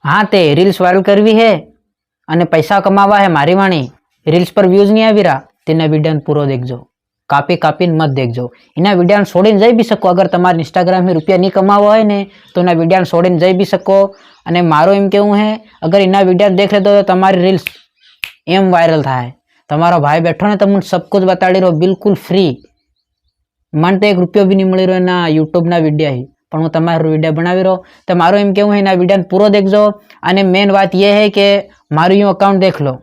हाँ ते reels viral करवी है અને પૈસા કમાવા હે મારી વાણી રીલ્સ પર વ્યૂઝ નહીં આવી રહ્યા તેના વિડીયો પૂરો દેખજો કાપી કાપીને મત દેખજો એના વિડીયો છોડીને જઈ બી શકો અગર તમારે ઇન્સ્ટાગ્રામમાં રૂપિયા નહીં કમાવા હોય ને તો એના વિડીયો છોડીને જઈ બી શકો અને મારો એમ કેવું હે અગર એના વિડીયો દેખ લે તો તમારી રીલ્સ એમ વાયરલ થાય તમારો ભાઈ બેઠો ને તમને સબ કુછ બતાડી રહ્યો બિલકુલ ફ્રી મને તો એક રૂપિયો બી નહીં મળી રહ્યો એના યુટ્યુબના વિડીયો પણ હું તમારો વિડીયો બનાવી રહ્યો તો મારો એમ કેવું હે એના વિડીયો પૂરો દેખજો અને મેન વાત ये है कि मारू यूँ अकाउंट देख लो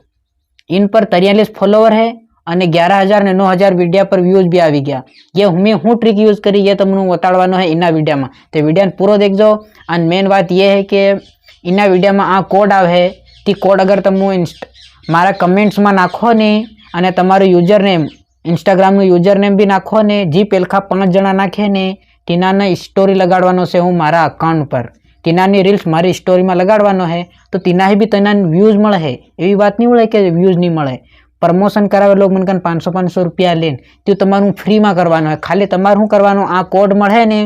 इन पर 43 फॉलोवर है અને 11,000 ને 9,000 વિડીયા પર વ્યૂઝ બી આવી ગયા ये મેં હું ટ્રીક યુઝ કરી એ તમને બતાડવાનો હે એના વિડીયામાં તે વિડીયો પૂરો દેખજો અને મેન વાત ये है કે એના વિડીયામાં આ કોડ આવે તે કોડ અગર તમે મારા કમેન્ટ્સમાં નાખો ને અને તમારું યુઝર નેમ ઇન્સ્ટાગ્રામનું યુઝર નેમ બી નાખો ને જે પેલખા 5 જણા નાખે ને તેનાને સ્ટોરી લગાડવાનો છે હું મારા અકાઉન્ટ પર તીનાની રીલ્સ મારી સ્ટોરીમાં લગાડવાનો હે તો તીનાહી બી તને વ્યૂઝ મળે હે એવી વાત નહીં મળે કે વ્યૂઝ નહીં મળે પ્રમોશન કરાવે લોકો મને કાન 500 રૂપિયા લઈને તે તમારું ફ્રીમાં કરવાનું હે ખાલી તમારે શું કરવાનું આ કોડ મળે ને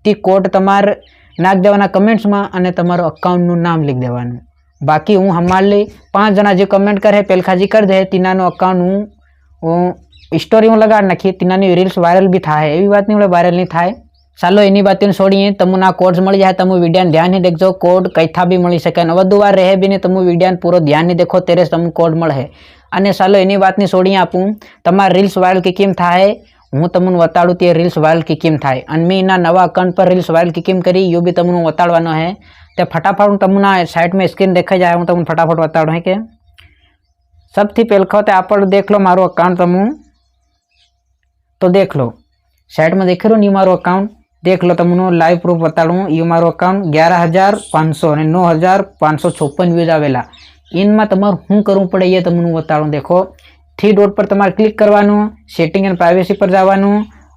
તે કોડ તમારે નાખ દેવાના કમેન્ટ્સમાં અને તમારું અકાઉન્ટનું નામ લખી દેવાનું બાકી હું હમારી 5 જણા જે કમેન્ટ કરે પેલખાજી કરી દે તીનાનું અકાઉન્ટ હું સ્ટોરી હું લગાડી નાખી તીનાની રીલ્સ વાયરલ બી થાય એવી વાત નહીં મળે વાયરલ નહીં થાય ચાલો એની બાતને છોડીએ તમને આ કોડ્સ મળી જાય તમે વિડીયોને ધ્યાનથી દેખજો કોડ કઈથા બી મળી શકે અને વધુ વાર રહે બી ને તમે વિડીયોને પૂરો ધ્યાનથી દેખો ત્યારે તમને કોડ મળે અને ચાલો એની વાતની છોડીએ આપું તમારે રીલ્સ વાયરલ કેમ થાય હું તમને બતાડું તે રીલ્સ વાયરલ કેમ થાય અને મેં એના નવા અકાઉન્ટ પર રીલ્સ વાયરલ કેમ કરી એ બી તમને બતાડવાનો હે તે ફટાફટ હું તમને સાइड में स्क्रीन देखाई जाए હું તમને ફટાફટ બતાડું હે કે सबથી પહેલા તો આપણે દેખ લો મારું અકાઉન્ટ તમે तो देख लो साइड में देख रहे हो नहीं मारो अकाउंट देख लो तुमने लाइव प्रूफ बता दूँ ये मारो अकाउंट 11,500 और 9,556 व्यूज आवेला इनमें तमार हूँ करવું પડે ये तुमने बता दूँ देखो 3 डॉट पर तमार क्लिक करवानो सेटिंग एंड प्राइवेसी पर जावानो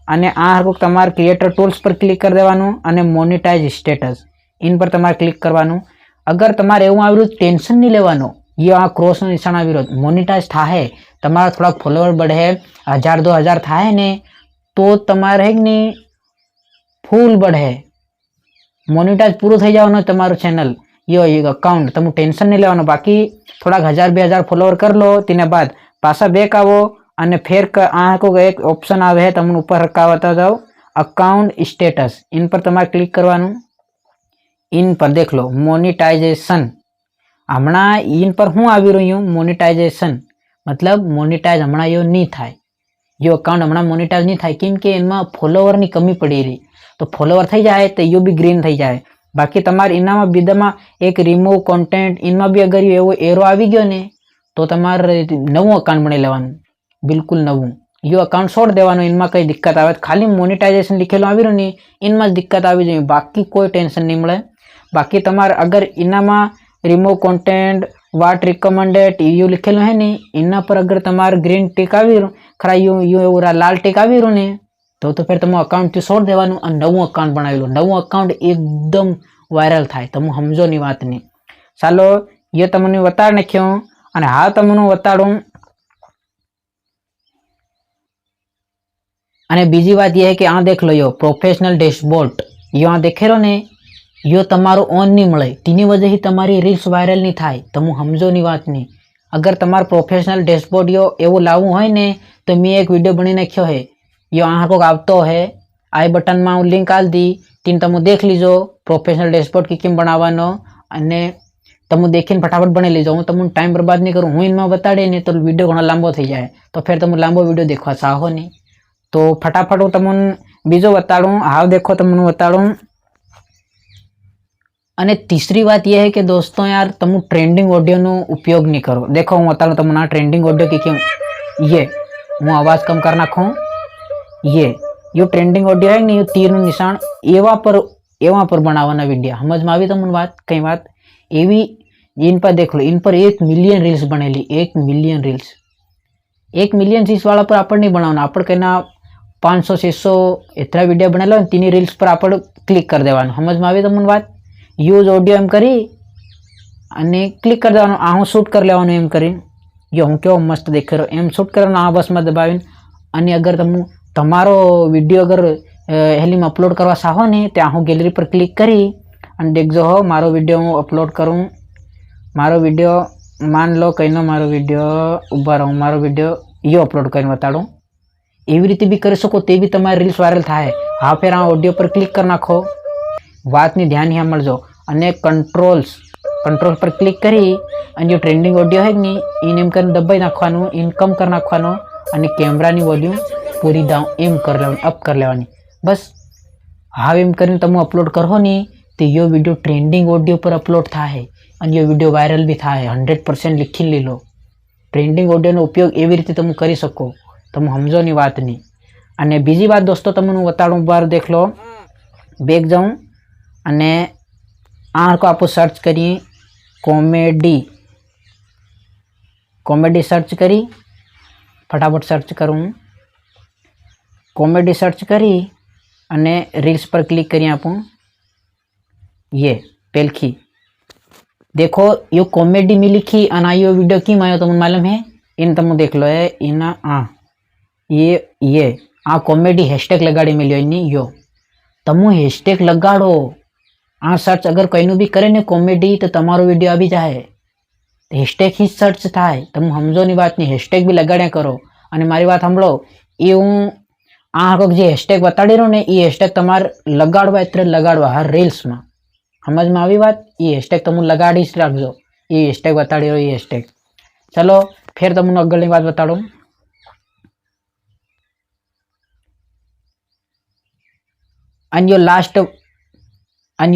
અને આ હરકો તમાર ક્રિએટર ટૂલ્સ પર ક્લિક કરી દેવાનું અને મોનેટાઇઝ સ્ટેટસ इन पर तमार क्लिक करवानो अगर तमारे એવું આવ્યું ટેન્શન નહીં લેવાનો ये आ क्रॉस નો નિશાન આવી રહ્યો મોનેટાઇઝ થાય તમારા થોડા ફોલોવર बढ़े 1000-2000 થાય ને તો તમારે ને फूल बढ़े मोनेटाइज पूरा थी जाओ तमारू चैनल ये अकाउंट तुम टेन्शन नहीं लेवानो बाकी थोड़ा 1000-2000 फॉलोवर कर लो तीने बाद पासा बेक आवो अने फिर आ को एक ऑप्शन आवे है तुमने ऊपर रखावता जाओ अकाउंट स्टेटस इन पर तमारे क्लिक करवानु इन पर देख लो मोनेटाइजेशन हमणा इन पर हूँ आवी रह्यु मोनेटाइजेशन मतलब मोनेटाइज हमणा यो नहीं थाय यो अकाउंट हमणा मोनेटाइज नहीं थाय केम के इनमां फॉलोवर नी कमी पड़ी रही तो फॉलोवर थी जाए तो यो भी ग्रीन थी जाए बाकी तमारे इनामा बीदामा एक रिमूव कॉन्टेंट इनमें भी अगर एवो एरो आवी गयो ने तो तमारे नवुं अकाउंट बनी लेवानुं बिल्कुल नवुं यो अकाउंट छोड़ देवानुं इनमें कई दिक्कत आवे खाली मोनेटाइजेशन लिखेलुं आवी रह्युं ने इनमां ज दिक्कत आवी जोईए बाकी कोई टेन्शन नहीं मळे बाकी तमारे अगर इनामा रिमूव कॉन्टेंट वाट रिकमेंडेड यू लिखेलुं है ने इना पर अगर तमारे ग्रीन टिक आवी खरा यू एवो लाल टिक आवी रह्युं ने तो फिर तुम अकाउंट थी छोड़ देवानुं अने नवुं अकाउंट बनावी लो नवुं अकाउंट एकदम वायरल थाय तमे समझो नी वात ने चालो ये तमने बताड़ नाख्यो अने हाल तमने बताड़ूं अने बीजी बात यह है कि आ देख लो यो प्रोफेशनल डैशबोर्ड यो आ देखेलो ने यो तमारो ऑन नहीं मळे तेनी वजह ही तमारी रील्स वायरल नहीं थाय तमे समझो नी वात ने अगर तमार प्रोफेशनल डैशबोर्ड यो एवो लावવું હોય ने तो मैं एक वीडियो बनी नाख्यो है यो आ को आवतो है आई बटन में हूँ लिंक आल दी तीन तमु देख लीजो प्रोफेशनल डैशबोर्ड की केम बनाववानो अने तमु देखीने फटाफट बनी लीजो हूँ तमने टाइम बर्बाद नहीं करूँ हूँ इनमें बताड़े नहीं तो वीडियो घणो लांबो थी जाए तो फिर तमे लांबो वीडियो देखवा चाहो नहीं तो फटाफट हूँ तमने बीजो बताड़ूँ हाव देखो तमने बताड़ूँ अने तीसरी बात यह है कि दोस्तों यार तमु ट्रेंडिंग ऑडियो नो उपयोग नहीं करो देखो हूँ बताड़ूँ तमने ट्रेंडिंग ऑडियो की क्यों ये हूँ आवाज़ कम कर नाखूँ ये ट्रेंडिंग ऑडियो है नहीं तीर नु निशान एवा पर बनावाना वीडियो समझ में आवी तमने बात कई बात एवी इन पर देख लो इन पर 1 मिलियन रील्स बनेली 1 मिलियन रील्स वाला पर आपण नहीं बनावना आपण कहना 500-600 इतना वीडियो बनेलो तीनी रील्स पर आपण क्लिक कर देवानुं समझ में आवी तमने बात यूज ऑडियो एम करी अने क्लिक कर देवानुं आ हूँ शूट कर लेवानुं एम करी यो हूँ केवो मस्त देखे रहो एम शूट करवानुं आ बस में दबावीने अने अगर तमु तमारो विडियो अगर हेली में अपलोड करवा चाहो ने तो हूँ गैलरी पर क्लिक करी अने देखजो हो मारो विडियो हूँ अपलोड करूँ मारो वीडियो मान लो कहीं मारो वीडियो उभा रहूँ मारो वीडियो यो अपलोड कर बताड़ू एवी रीते भी कर सको ते भी तमारी रील्स वायरल थाय। हाँ फिर आ ऑडियो पर क्लिक कर नाखो वातनी ध्यान यहाँ मळजो अने कंट्रोल्स पर क्लिक करी अने जो ट्रेंडिंग ऑडियो है नी इन एम कर दबाई नाखवानुं इन कम कर नाखवानुं अने कैमरानी वॉल्यूम पूरी डाउन एम कर लेवानी अप कर लेवानी बस। हाँ एम करीने तमे अपलोड करो नी तो यो विडियो ट्रेंडिंग ऑडियो पर अपलोड थाय अने यो विडियो वायरल भी थाय 100% लिखी लीलो। ट्रेंडिंग ऑडियो उपयोग एवी रीते तमे करी सको तमे समझो नी वातनी। अने बीजी बात दोस्तों तमने बताड़ू बार देख लो बेग जाऊँ अने आ को आप सर्च करिए कॉमेडी सर्च करी फटाफट सर्च करूँ कॉमेडी सर्च करी अने रील्स पर क्लिक करिए आप ये पेलखी देखो यो कॉमेडी में लिखी अना यो वीडियो की आयो तुम मालूम है इन तुम देख लो है इना ये आ कॉमेडी हैशटैग लगाड़ी मिलियो इनी यो तमु हैशटैग लगाड़ो आ सर्च अगर कहीं भी करे ने कॉमेडी तो तमारो वीडियो आ भी जाए हैशटैग ही सर्च थाय तम समझो नी बात नहीं हैशटैग भी लगाड्या करो। अने मारी बात सांभळो ए हूँ आ जे हैशटैग बताड़ी रहो ने ए हैशटैग तमारे लगाड़वा एटले लगाड़वा हर रील्स में समझ में आई बात ये हैशटैग तमु लगाड़ी ज राखजो ये हैशटैग बताड़ी रहो ये हैशटैग। चलो फिर तमने अगळनी बात बताड़ू अन यो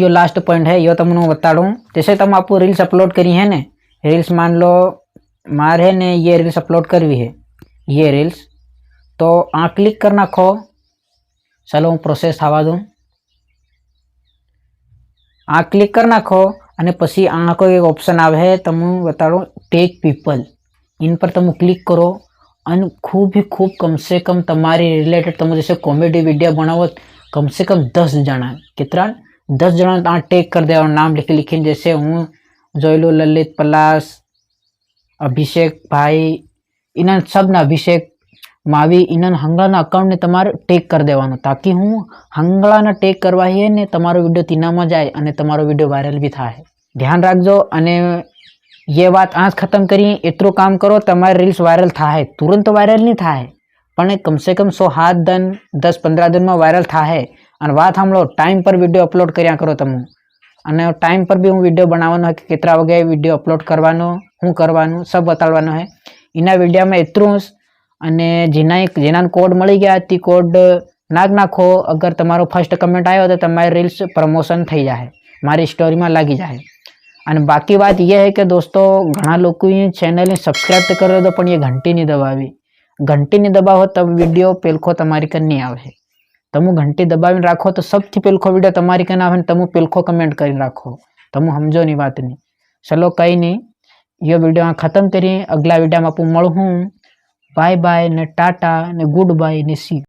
लास्ट पॉइंट है यो तमने बताड़ू। जैसे तुम आपको रील्स अपलोड करी है ने रील्स मान लो मारे ने ये रील्स अपलोड करवी है ये रील्स तो आ क्लिक कर नाखो। चलो हूँ प्रोसेस थवा दूँ आ क्लिक कर नाखो अने पछी आ कोई एक ऑप्शन आवे है तमु बताड़ो टेक पीपल इन पर तमु क्लिक करो अने खूब ही खूब कम से कम तमारी रिलेटेड तमु जैसे कॉमेडी वीडियो बनावो कम से कम 10 जना कितना 10 जना टेक कर देवा नाम लिखी जैसे हूँ जोयलू ललित पलास अभिषेक भाई इना सब ना अभिषेक मावी इना हंगला अकाउंट ने तमारे टेक कर देवानो ताकि हूँ हंगला ने टेक करवाई है ने तमारो वीडियो तीना में जाए अने तमारो वीडियो वायरल भी थाय। ध्यान रखजो अने ये बात आज खत्म करिए एतरो काम करो तमारे रील्स वायरल थाय तुरंत वायरल नहीं थाय पण कम से कम 100 दिन 10-15 दिन में वायरल थाय। अने बात हमलो टाइम पर वीडियो अपलोड कर्या करो तमु अने टाइम पर भी हूँ वीडियो बनावानो है कि केतरा वगे वीडियो अपलोड करवानो हूँ करवानो सब बताड़वानो है इना वीडियो में एतरू अने जेना कोड मळी गया ती कोड नाखो अगर तमारो फर्स्ट कमेंट आयो तो तमारी रील्स प्रमोशन थई जाए मारी स्टोरी में लागी जाए। अने बाकी बात यह है कि दोस्तों घणा लोग चैनल ने सब्सक्राइब तो कर दो पण ये घंटी नहीं दबावी घंटी नहीं दबावो तब वीडियो पेलखो तमारी कन नहीं आवे। तमु घंटी दबावीने राखो तो सबथी पेलखो वीडियो तमारी कन आवे तमु पेलखो कमेंट करी राखो तमु समझो नी बात नहीं। चलो कई नहीं ये वीडियो खत्म करिए अगला वीडियो में आपू मळूं बाय बाय ने टाटा ने गुड बाय ने सी।